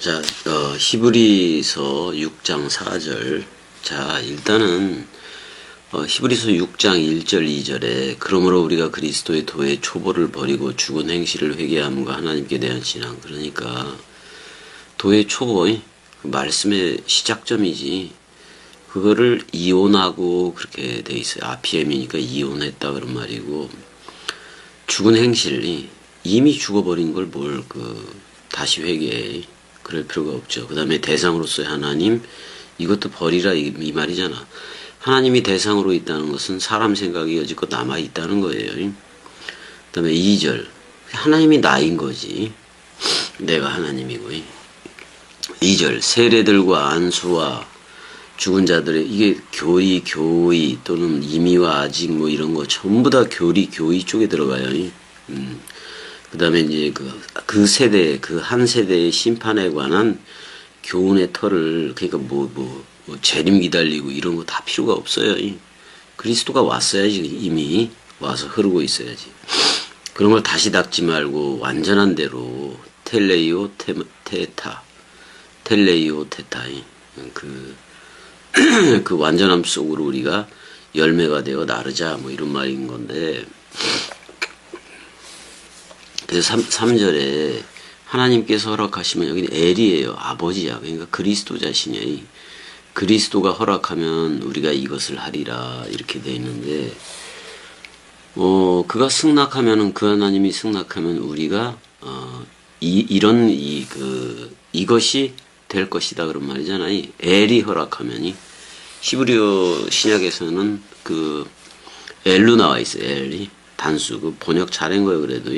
자, 히브리서 6장 4절. 자, 일단은, 히브리서 6장 1절 2절에, 그러므로 우리가 그리스도의 도의 초보를 버리고 죽은 행실을 회개함과 하나님께 대한 신앙. 그러니까, 도의 초보, 그 말씀의 시작점이지, 그거를 이혼하고 그렇게 돼 있어요. RPM이니까 이혼했다 그런 말이고, 죽은 행실이 이미 죽어버린 걸 다시 회개해. 그럴 필요가 없죠. 그 다음에 대상으로서의 하나님, 이것도 버리라 이 말이잖아. 하나님이 대상으로 있다는 것은 사람 생각이 여지껏 남아있다는 거예요. 그 다음에 2절, 하나님이 나인 거지. 내가 하나님이고. 2절, 세례들과 안수와 죽은 자들의, 이게 교의 또는 임의와 아직 뭐 이런 거 전부 다 교의 쪽에 들어가요. 그 다음에 이제 그 세대, 그 한 세대의 심판에 관한 교훈의 털을, 그러니까 뭐 재림 기다리고 이런 거 다 필요가 없어요. 그리스도가 왔어야지, 이미 와서 흐르고 있어야지. 그런 걸 다시 닦지 말고 완전한 대로 텔레이오 테타, 텔레이오 테타, 그 완전함 속으로 우리가 열매가 되어 나르자, 뭐 이런 말인 건데, 그래서 3절에 하나님께서 허락하시면, 여기는 엘이에요. 아버지야. 그러니까 그리스도 자신이에요. 그리스도가 허락하면 우리가 이것을 하리라, 이렇게 되어 있는데, 그가 승낙하면은, 그 하나님이 승낙하면 우리가, 이것이 될 것이다, 그런 말이잖아요. 엘이 허락하면이. 히브리어 신약에서는 엘로 나와 있어요. 엘이. 단수. 번역 잘한 거예요, 그래도.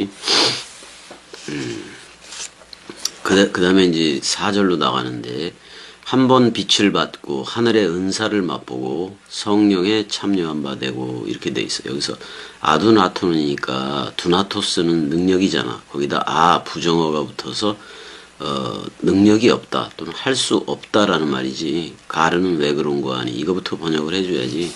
그 다음에 이제 4절로 나가는데, 한 번 빛을 받고 하늘의 은사를 맛보고 성령에 참여한 바 되고, 이렇게 돼 있어요. 여기서 아두나토니까 두나토스는 능력이잖아. 거기다 부정어가 붙어서 능력이 없다 또는 할 수 없다라는 말이지. 가르는 왜 그런 거 아니? 이거부터 번역을 해줘야지.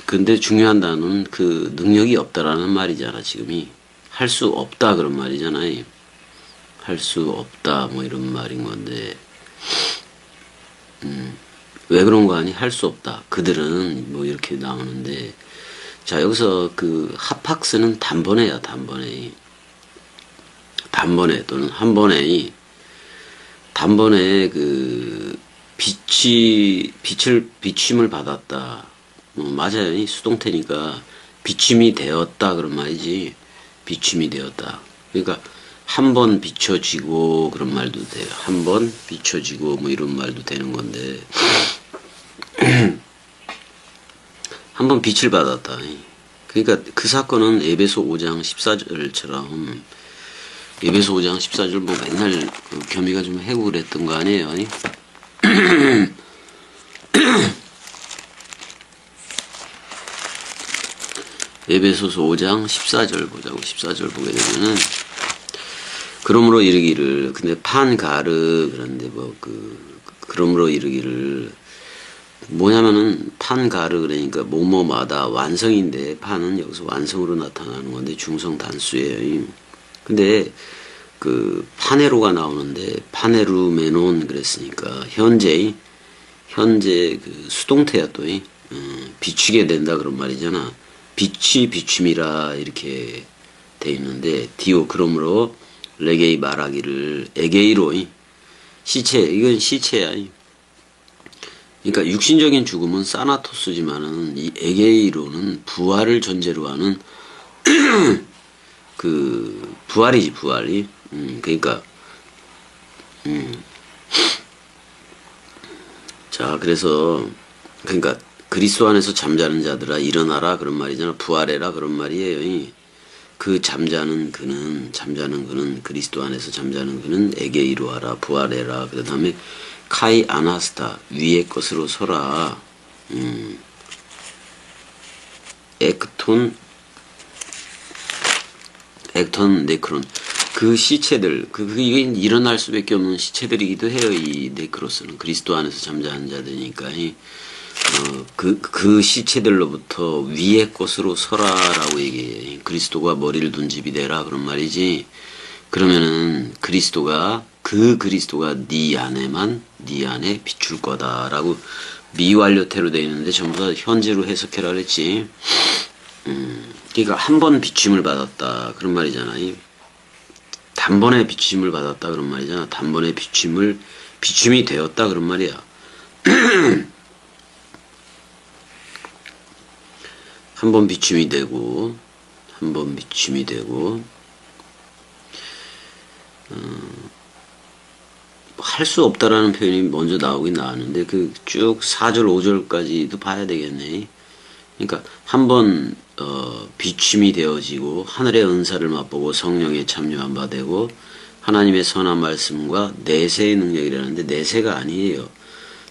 근데 중요한 단어는 그 능력이 없다라는 말이잖아, 지금이. 할 수 없다, 그런 말이잖아요. 할 수 없다, 뭐 이런 말인 건데, 왜 그런 거 아니? 할 수 없다. 그들은, 뭐 이렇게 나오는데, 자, 여기서 하팍스는 단번에야, 단번에. 단번에 또는 한 번에, 단번에 비침을 받았다. 맞아요. 수동태니까 비침이 되었다, 그런 말이지. 비침이 되었다. 그러니까 한 번 비춰지고, 그런 말도 돼요. 한 번 비춰지고, 뭐 이런 말도 되는 건데, 한 번 빛을 받았다. 그러니까 그 사건은 에베소 5장 14절처럼, 에베소 5장 14절 뭐 맨날 겸이가 좀 해고 그랬던 거 아니에요? 에베소서 5장 14절 보자고. 14절 보게 되면은, 그러므로 이르기를, 근데 판가르, 그런데 그러므로 이르기를, 뭐냐면은, 판가르, 그러니까 뭐뭐마다 완성인데, 판은 여기서 완성으로 나타나는 건데, 중성 단수예요. 근데, 파네로가 나오는데, 파네루메논 그랬으니까, 현재 수동태야 또, 비추게 된다, 그런 말이잖아. 빛이 비춤이라, 이렇게 돼 있는데, 그러므로 레게이 말하기를 에게이로, 시체, 이건 시체야. 그러니까 육신적인 죽음은 사나토스지만은 이 에게이로는 부활을 전제로 하는 부활이지, 부활이. 자, 그래서 그리스도 안에서 잠자는 자들아 일어나라, 그런 말이잖아. 부활해라, 그런 말이에요. 잠자는 그는 그리스도 안에서 잠자는 그는 에게이로 하라, 부활해라. 그 다음에 카이 아나스타, 위의 것으로 서라. 액톤 네크론, 그 시체들, 이게 일어날 수밖에 없는 시체들이기도 해요. 이 네크로스는 그리스도 안에서 잠자는 자들이니까. 그 시체들로부터 위의 것으로 서라라고 얘기해. 그리스도가 머리를 둔 집이 되라, 그런 말이지. 그러면은 그리스도가 그 그리스도가 네 안에 비출 거다라고 미완료태로 되어 있는데 전부 다 현재로 해석해라 그랬지. 그러니까 한 번 비침을 받았다 그런 말이잖아. 단번에 비침을 받았다 그런 말이잖아. 단번에 비침이 되었다 그런 말이야. 한 번 비침이 되고 할 수 없다라는 표현이 먼저 나오긴 나왔는데 그 쭉 4절 5절까지도 봐야 되겠네. 그러니까 한번 비침이 되어지고 하늘의 은사를 맛보고 성령에 참여한 바 되고 하나님의 선한 말씀과 내세의 능력이라는데 내세가 아니에요.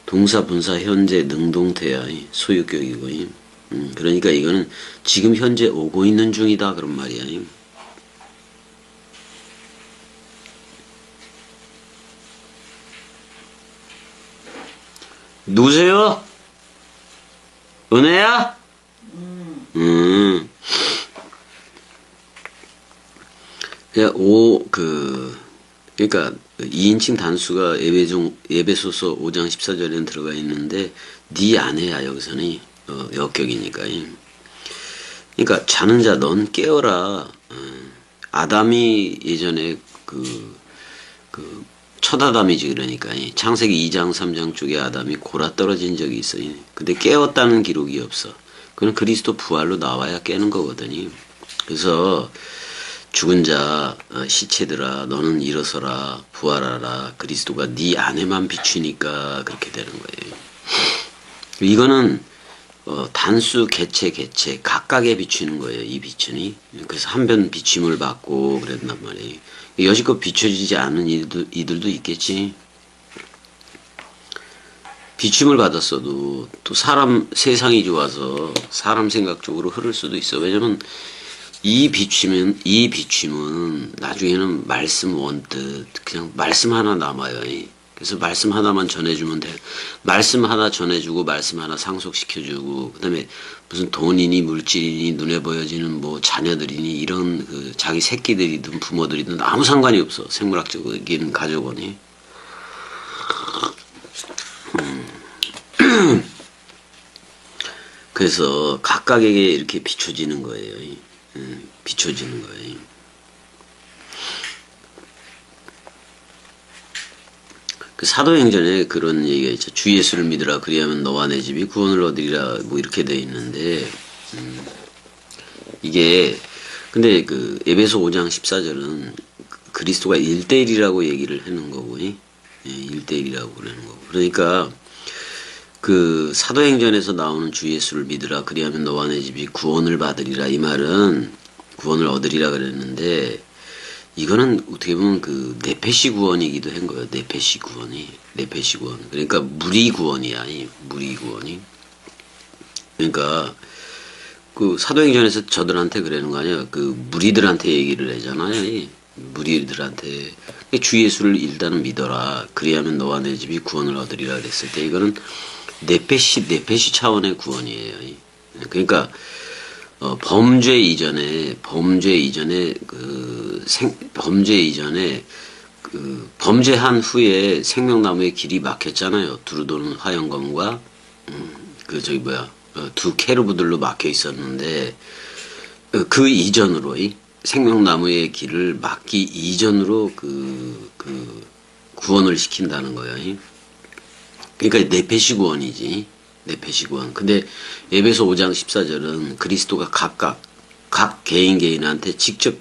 동사 분사 현재 능동태야. 소유격이고. 그러니까 이거는 지금 현재 오고 있는 중이다 그런 말이야. 누구세요? 은혜야? 그러니까 2인칭 단수가 에베소서 5장 14절에는 들어가 있는데 네 아내야 여기서는 역격이니까. 그러니까 자는 자 넌 깨어라. 아담이 예전에 첫 아담이지 그러니까 창세기 2장 3장 쪽에 아담이 골아 떨어진 적이 있어요. 근데 깨웠다는 기록이 없어. 그건 그리스도 부활로 나와야 깨는 거거든요. 그래서 죽은 자 시체들아 너는 일어서라 부활하라 그리스도가 네 안에만 비추니까 그렇게 되는 거예요. 이거는 단수 개체 각각에 비추는 거예요. 이 비추니. 그래서 한 번 비침을 받고 그랬단 말이에요. 여지껏 비춰지지 않은 이들도 있겠지. 비침을 받았어도 또 세상이 좋아서 사람 생각적으로 흐를 수도 있어. 왜냐면 이 비침은 나중에는 말씀 원뜻 그냥 말씀 하나 남아요. 그래서 말씀 하나만 전해주면 돼. 말씀 하나 전해주고 말씀 하나 상속시켜주고 그다음에 무슨 돈이니 물질이니 눈에 보여지는 뭐 자녀들이니 이런 그 자기 새끼들이든 부모들이든 아무 상관이 없어. 생물학적인 가족원이. 그래서 각각에게 이렇게 비춰지는 거예요. 비춰지는 거예요. 그 사도행전에 그런 얘기가 있죠. 주 예수를 믿으라 그리하면 너와 내 집이 구원을 얻으리라 뭐 이렇게 돼 있는데 이게 근데 그 에베소 5장 14절은 그리스도가 1대1이라고 얘기를 하는 거고 1대1이라고 그러는 거고 그러니까 그 사도행전에서 나오는 주 예수를 믿으라 그리하면 너와 내 집이 구원을 받으리라 이 말은 구원을 얻으리라 그랬는데 이거는 어떻게 보면 그 네페시 구원이기도 한 거예요. 네페시 구원. 그러니까 무리 구원이야. 무리 구원이. 그러니까 그 사도행전에서 저들한테 그러는 거 아니야. 그 무리들한테 얘기를 하잖아요. 무리들한테 주 예수를 일단은 믿어라. 그리하면 너와 내 집이 구원을 얻으리라 그랬을 때 이거는 네페시 차원의 구원이에요. 그러니까 범죄 이전에 범죄한 후에 생명나무의 길이 막혔잖아요. 두루 도는 화영검과 두 케루브들로 막혀 있었는데 그 이전으로 생명나무의 길을 막기 이전으로 그 구원을 시킨다는 거예요. 그러니까 네페시 구원이지. 네페시 구원. 근데 에베소 5장 14절은 그리스도가 각 개인한테 직접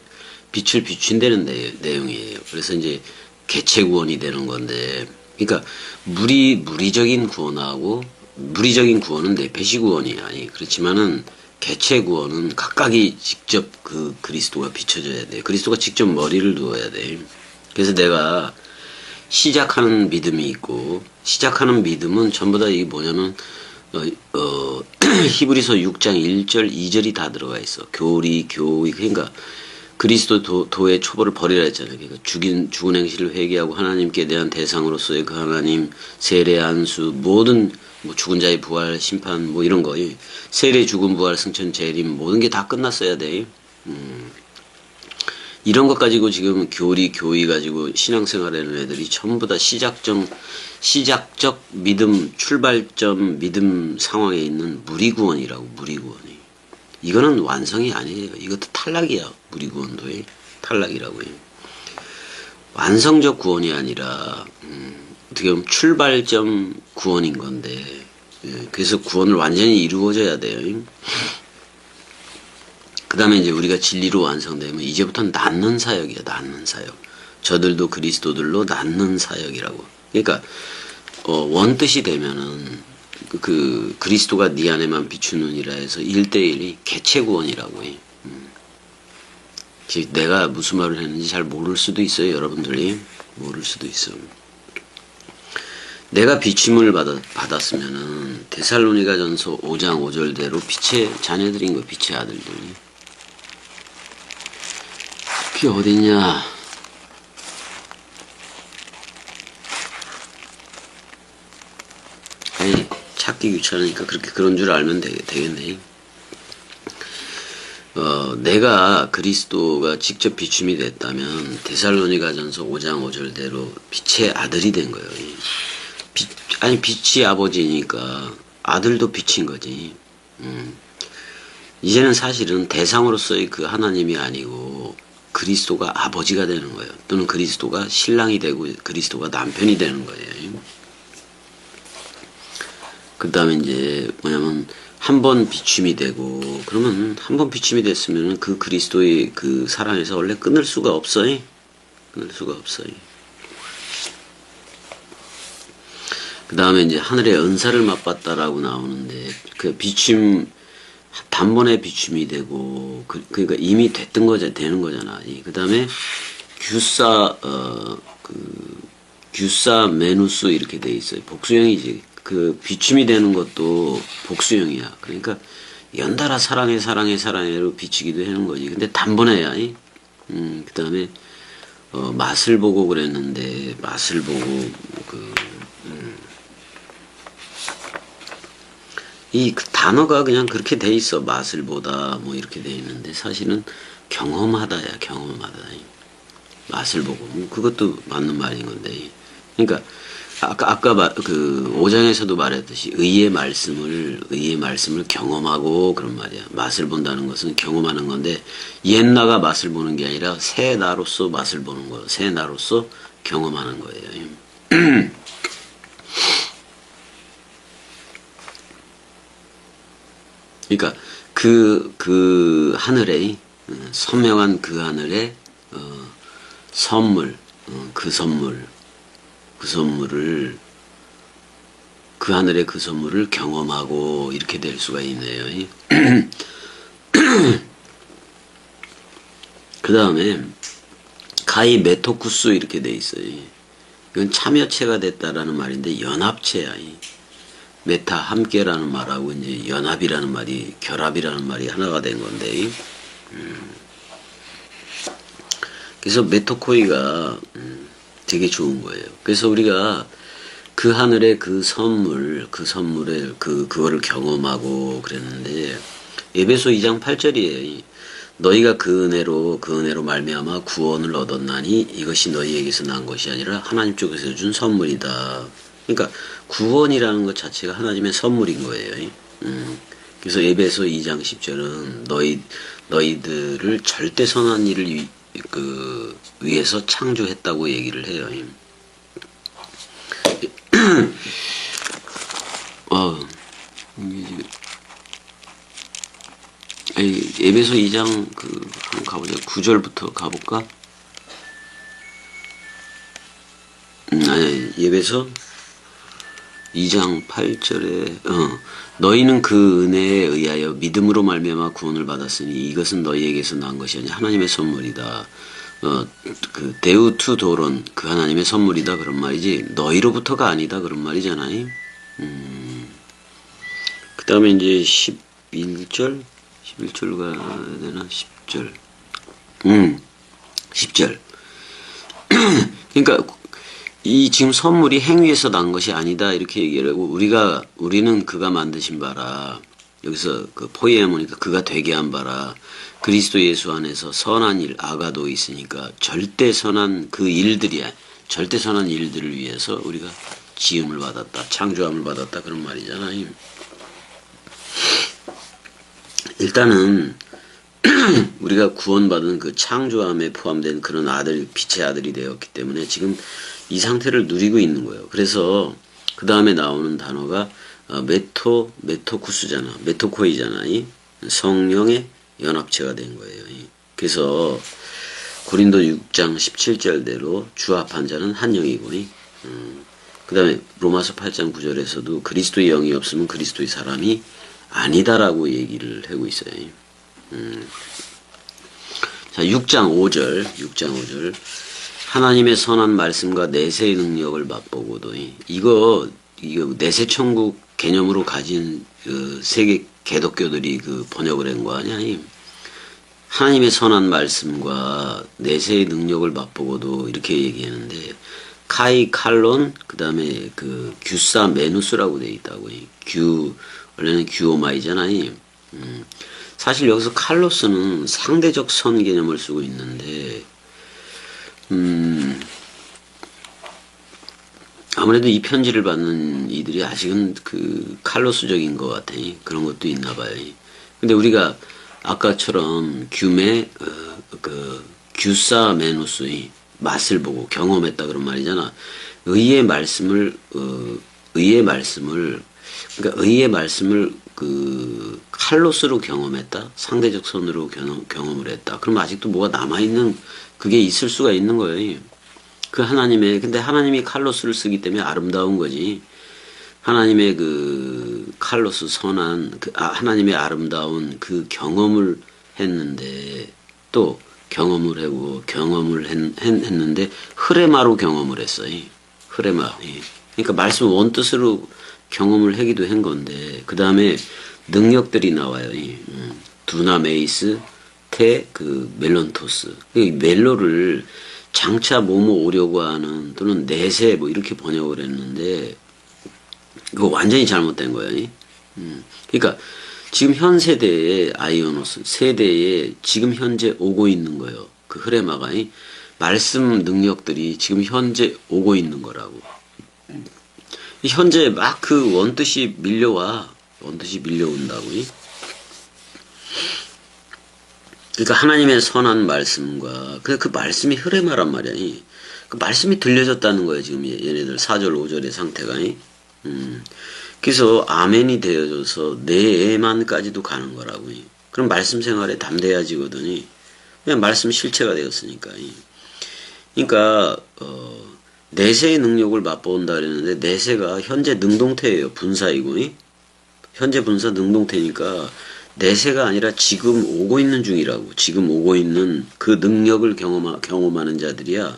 빛을 비춘다는 내용이에요. 그래서 이제 개체 구원이 되는 건데, 그러니까 무리적인 구원은 네페시 구원이야. 그렇지만은 개체 구원은 각각이 직접 그 그리스도가 비춰져야 돼. 그리스도가 직접 머리를 두어야 돼. 그래서 내가 시작하는 믿음이 있고, 시작하는 믿음은 전부 다 이게 뭐냐면 히브리서 6장 1절 2절이 다 들어가 있어. 교리 그러니까 그리스도 도의 초보를 버리라 했잖아요. 그러니까 죽은 행실을 회개하고 하나님께 대한 대상으로서의 그 하나님 세례 안수 모든 뭐 죽은 자의 부활 심판 뭐 이런 거 세례 죽음 부활 승천 재림 모든 게 다 끝났어야 돼. 이런 것 가지고 지금 교의 가지고 신앙생활하는 애들이 전부 다 시작적 믿음, 출발점 믿음 상황에 있는 무리구원이라고, 무리구원이. 이거는 완성이 아니에요. 이것도 탈락이야. 무리구원도 탈락이라고 해요. 완성적 구원이 아니라, 어떻게 보면 출발점 구원인 건데, 그래서 구원을 완전히 이루어져야 돼요. 그 다음에 이제 우리가 진리로 완성되면 이제부터는 낫는 사역이야, 낫는 사역. 저들도 그리스도들로 낫는 사역이라고. 그러니까, 원뜻이 되면은, 그리스도가 네 안에만 비추느니라 해서 1대1이 개체구원이라고 해. 내가 무슨 말을 했는지 잘 모를 수도 있어요, 여러분들이. 모를 수도 있어. 내가 비침을 받았으면은, 데살로니가전서 5장 5절대로 빛의 자녀들인 거, 빛의 아들들이. 그게 어딨냐? 아니, 찾기 귀찮으니까 그런 줄 알면 되겠네. 내가 그리스도가 직접 비춤이 됐다면 데살로니가전서 5장 5절대로 빛의 아들이 된 거예요. 빛이 아버지니까 아들도 빛인 거지. 이제는 사실은 대상으로서의 그 하나님이 아니고 그리스도가 아버지가 되는 거예요. 또는 그리스도가 신랑이 되고 그리스도가 남편이 되는 거예요. 그 다음에 이제 뭐냐면 한 번 비춤이 되고, 그러면 한 번 비춤이 됐으면 그 그리스도의 그 사랑에서 원래 끊을 수가 없어요. 끊을 수가 없어요. 그 다음에 이제 하늘의 은사를 맛봤다라고 나오는데, 그 비춤, 단번에 비춤이 되고, 그러니까 이미 되는 거잖아. 그 다음에 규사 메누스 이렇게 돼 있어요. 복수형이지. 그 비춤이 되는 것도 복수형이야. 그러니까 연달아 사랑해로 비추기도 하는 거지. 근데 단번에야. 그 다음에 맛을 보고 그랬는데, 맛을 보고 그 단어가 그냥 그렇게 돼 있어. 맛을 보다 뭐 이렇게 돼 있는데 사실은 경험하다야. 경험하다. 맛을 보고 그것도 맞는 말인 건데. 그러니까 아까 그 5장에서도 말했듯이 의의 말씀을 경험하고 그런 말이야. 맛을 본다는 것은 경험하는 건데 옛나가 맛을 보는 게 아니라 새 나로서 맛을 보는 거예요. 새 나로서 경험하는 거예요. 그러니까 그 하늘에 선명한 그 하늘에 선물, 그 선물을 그 하늘의 그 선물을 경험하고 이렇게 될 수가 있네요. 그 다음에 가이 메토쿠스 이렇게 돼 있어요. 이건 참여체가 됐다라는 말인데 연합체야. 메타 함께라는 말하고 이제 연합이라는 말이 결합이라는 말이 하나가 된 건데. 그래서 메토코이가 되게 좋은 거예요. 그래서 우리가 그 하늘의 그 선물을 그거를 경험하고 그랬는데 에베소 2장 8절이에요. 너희가 그 은혜로 말미암아 구원을 얻었나니 이것이 너희에게서 난 것이 아니라 하나님 쪽에서 준 선물이다. 그러니까 구원이라는 것 자체가 하나님의 선물인 거예요. 그래서 에베소 2장 10절은 너희들을 절대 선한 일을 위해서 창조했다고 얘기를 해요. 에베소 2장 한번 가보자. 9절부터 가볼까? 아니, 에베소 2장 8절에 너희는 그 은혜에 의하여 믿음으로 말미암아 구원을 받았으니 이것은 너희에게서 난 것이 아니라 하나님의 선물이다. 그 데우투 도론 그 하나님의 선물이다 그런 말이지 너희로부터가 아니다 그런 말이잖아요. 그 다음에 이제 11절 가야 되나? 10절 10절 그러니까 이 지금 선물이 행위에서 난 것이 아니다 이렇게 얘기를 하고 우리는 그가 만드신 바라 여기서 그 포이에모니까 그가 되게 한 바라. 그리스도 예수 안에서 선한 일, 아가도 있으니까 절대 선한 그 일들이야. 절대 선한 일들을 위해서 우리가 지음을 받았다. 창조함을 받았다. 그런 말이잖아요. 일단은 우리가 구원받은 그 창조함에 포함된 그런 아들, 빛의 아들이 되었기 때문에 지금 이 상태를 누리고 있는 거예요. 그래서 그 다음에 나오는 단어가 메토쿠스잖아. 메토코이잖아. 성령의 연합체가 된 거예요. 그래서 고린도 6장 17절대로 주합한 자는 한 영이고, 그 다음에 로마서 8장 9절에서도 그리스도의 영이 없으면 그리스도의 사람이 아니다라고 얘기를 하고 있어요. 자, 6장 5절. 하나님의 선한 말씀과 내세의 능력을 맛보고도, 이거 내세 천국 개념으로 가진 세계 개독교들이 그 번역을 한 거 아니야? 하나님의 선한 말씀과 내세의 능력을 맛보고도 이렇게 얘기하는데, 카이 칼론, 그 다음에 그 규사 메누스라고 돼 있다고. 원래는 규오마이잖아요. 사실 여기서 칼로스는 상대적 선 개념을 쓰고 있는데, 아무래도 이 편지를 받는 이들이 아직은 그 칼로스적인 것 같아. 그런 것도 있나 봐요. 근데 우리가 아까처럼 규사 메누스의 맛을 보고 경험했다 그런 말이잖아. 의의 말씀을 그 칼로스로 경험했다. 상대적 선으로 경험을 했다. 그럼 아직도 뭐가 남아있는 그게 있을 수가 있는 거예요. 근데 하나님이 칼로스를 쓰기 때문에 아름다운 거지. 하나님의 그 칼로스 선한 하나님의 아름다운 그 경험을 했는데, 또 경험을 했는데 흐레마로 경험을 했어요. 흐레마. 그러니까 말씀 원뜻으로 경험을 하기도 한 건데, 그 다음에 능력들이 나와요. 두나메이스, 멜론토스. 멜로를 장차 뭐뭐 오려고 하는, 또는 내세 뭐 이렇게 번역을 했는데, 이거 완전히 잘못된 거예요. 그러니까 지금 현 세대의 아이오노스 세대에 지금 현재 오고 있는 거예요. 그 흐레마가 말씀 능력들이 지금 현재 오고 있는 거라고. 현재 막 그 원뜻이 밀려온다고. 그러니까 하나님의 선한 말씀과 그 말씀이 흐레마란 말이야. 그 말씀이 들려졌다는 거예요. 지금 얘네들 4절 5절의 상태가. 그래서 아멘이 되어져서 내 애만까지도 가는 거라고. 그럼 말씀 생활에 담대해지거든요. 그냥 말씀 실체가 되었으니까. 그러니까 내세의 능력을 맛본다 그랬는데, 내세가 현재 능동태예요. 분사이고. 현재 분사 능동태니까 내세가 아니라 지금 오고 있는 중이라고. 지금 오고 있는 그 능력을 경험하는 자들이야.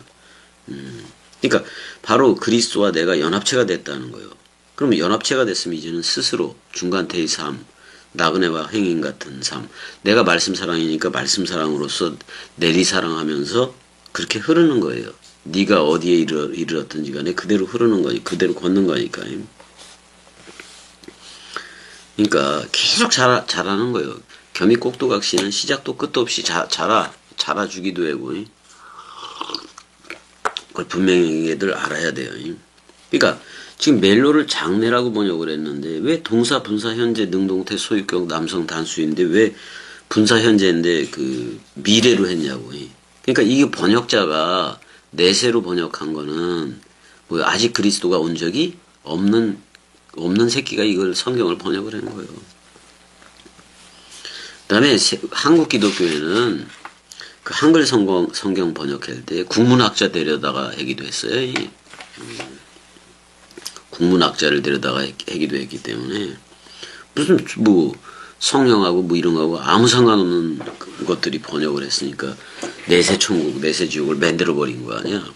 그러니까 바로 그리스도와 내가 연합체가 됐다는 거예요. 그러면 연합체가 됐으면 이제는 스스로 중간태의 삶, 나그네와 행인 같은 삶, 내가 말씀 사랑이니까 말씀 사랑으로서 내리 사랑하면서 그렇게 흐르는 거예요. 네가 어디에 이르렀든지 간에 그대로 흐르는 거니, 그대로 걷는 거니까. 그러니까 계속 자라는 거예요. 겸이꼭두각시는 시작도 끝도 없이 자라주기도 하고. 그걸 분명히 애들 알아야 돼요. 그러니까 지금 멜로를 장래라고 번역을 했는데, 왜 동사, 분사, 현재, 능동태, 소유격, 남성, 단수인데 왜 분사, 현재인데 그 미래로 했냐고. 그러니까 이게 번역자가 내세로 번역한 거는 뭐 아직 그리스도가 온 적이 없는 새끼가 이걸 성경을 번역을 한 거예요. 그 다음에 한국 기독교에는 그 한글 성경 번역할 때 국문학자 데려다가 하기도 했어요. 국문학자를 데려다가 하기도 했기 때문에 무슨 뭐 성령하고 뭐 이런 거하고 아무 상관없는 것들이 번역을 했으니까 내세 천국, 내세 지옥을 만들어 버린 거 아니야.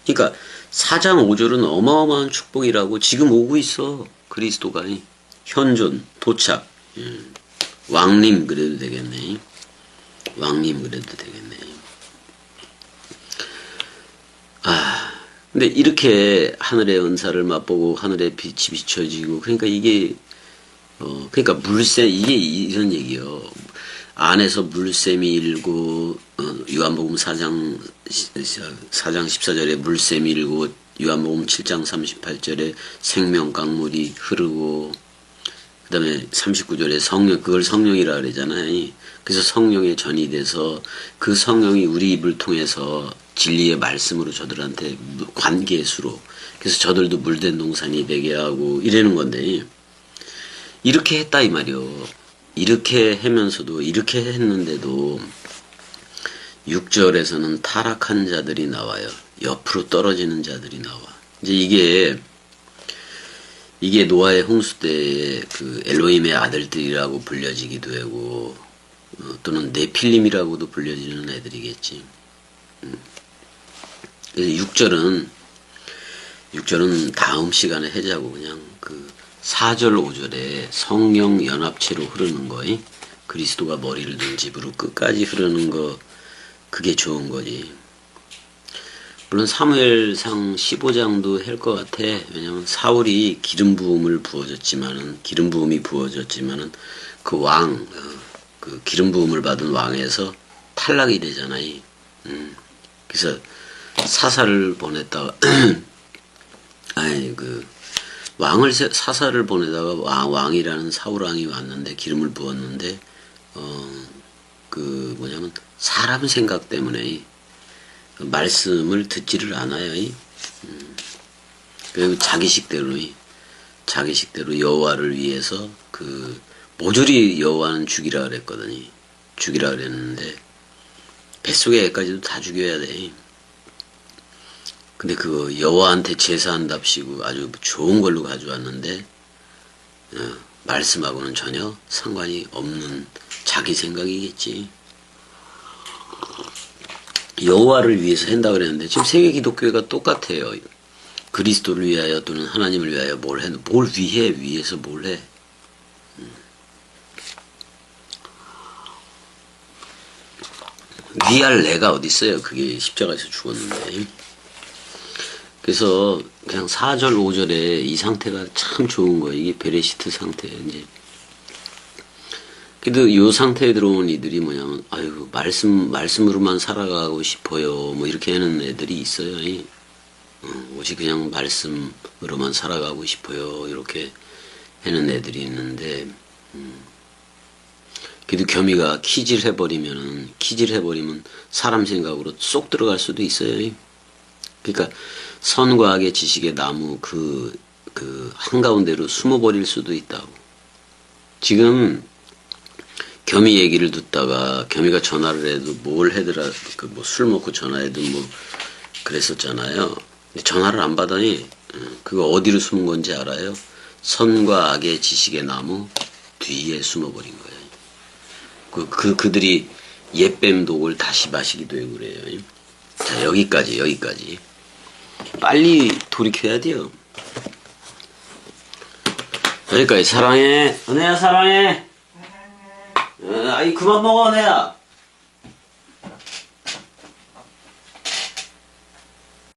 그러니까 4장 5절은 어마어마한 축복이라고. 지금 오고 있어. 그리스도가 현존, 도착, 왕림 그래도 되겠네. 왕림 그래도 되겠네. 근데 이렇게 하늘의 은사를 맛보고 하늘의 빛이 비춰지고, 그러니까 이게 그러니까 물샘, 이게 이런 얘기요. 안에서 물샘이 일고, 요한복음 4장 14절에 물샘이 일고, 요한복음 7장 38절에 생명강물이 흐르고, 그 다음에 39절에 성령, 그걸 성령이라 그러잖아요. 그래서 성령의 전이 돼서 그 성령이 우리 입을 통해서 진리의 말씀으로 저들한테 관계수로, 그래서 저들도 물된 동산이 되게 하고 이러는 건데, 이렇게 했다 이 말이요. 이렇게 하면서도, 이렇게 했는데도 6절에서는 타락한 자들이 나와요. 옆으로 떨어지는 자들이 나와. 이제 이게 노아의 홍수 때의 그 엘로힘의 아들들이라고 불려지기도 하고, 또는 네필림이라고도 불려지는 애들이겠지. 그래서 6절은 다음 시간에 하자고. 그냥 그 4절 5절에 성령 연합체로 흐르는 거, 그리스도가 머리를 든 집으로 끝까지 흐르는 거, 그게 좋은 거지. 물론 사무엘상 15장도 할 것 같아. 왜냐면 사울이 기름 부음이 부어졌지만은 그 그 기름 부음을 받은 왕에서 탈락이 되잖아요. 그래서 사사를 보냈다가 사사를 보내다가 왕이라는 사울 왕이 왔는데 기름을 부었는데 사람 생각 때문에 말씀을 듣지를 않아요. 그리고 자기식대로 여호와를 위해서 모조리 여호와는 죽이라 그랬거든요. 죽이라 그랬는데 뱃속의 애까지도 다 죽여야 돼. 근데 그거 여호와한테 제사한답시고 아주 좋은 걸로 가져왔는데 말씀하고는 전혀 상관이 없는 자기 생각이겠지. 여호와를 위해서 한다 그랬는데 지금 세계 기독교회가 똑같아요. 그리스도를 위하여 또는 하나님을 위하여 뭘 위해서 뭘 해. 위할 내가 어디 있어요. 그게 십자가에서 죽었는데. 그래서 그냥 4절 5절에 이 상태가 참 좋은 거예요. 이게 베레시트 상태. 이제 그래도 이 상태에 들어온 이들이 뭐냐면 아이고 말씀으로만 살아가고 싶어요. 뭐 이렇게 하는 애들이 있어요. 오직 그냥 말씀으로만 살아가고 싶어요. 이렇게 하는 애들이 있는데 그래도 겸이가 키질해버리면 사람 생각으로 쏙 들어갈 수도 있어요. 그러니까 선과 악의 지식의 나무 그 한가운데로 숨어버릴 수도 있다고. 지금 겸이 얘기를 듣다가 겸이가 전화를 해도 뭘 해더라 술 먹고 전화해도 그랬었잖아요. 근데 전화를 안 받아니 그거 어디로 숨은 건지 알아요? 선과 악의 지식의 나무 뒤에 숨어버린 거예요. 그들이 옛뱀 독을 다시 마시기도 하고 그래요. 자, 여기까지. 빨리 돌이켜야 돼요. 여기까지. 사랑해. 은혜야, 사랑해. 아이, 그만 먹어, 은혜야.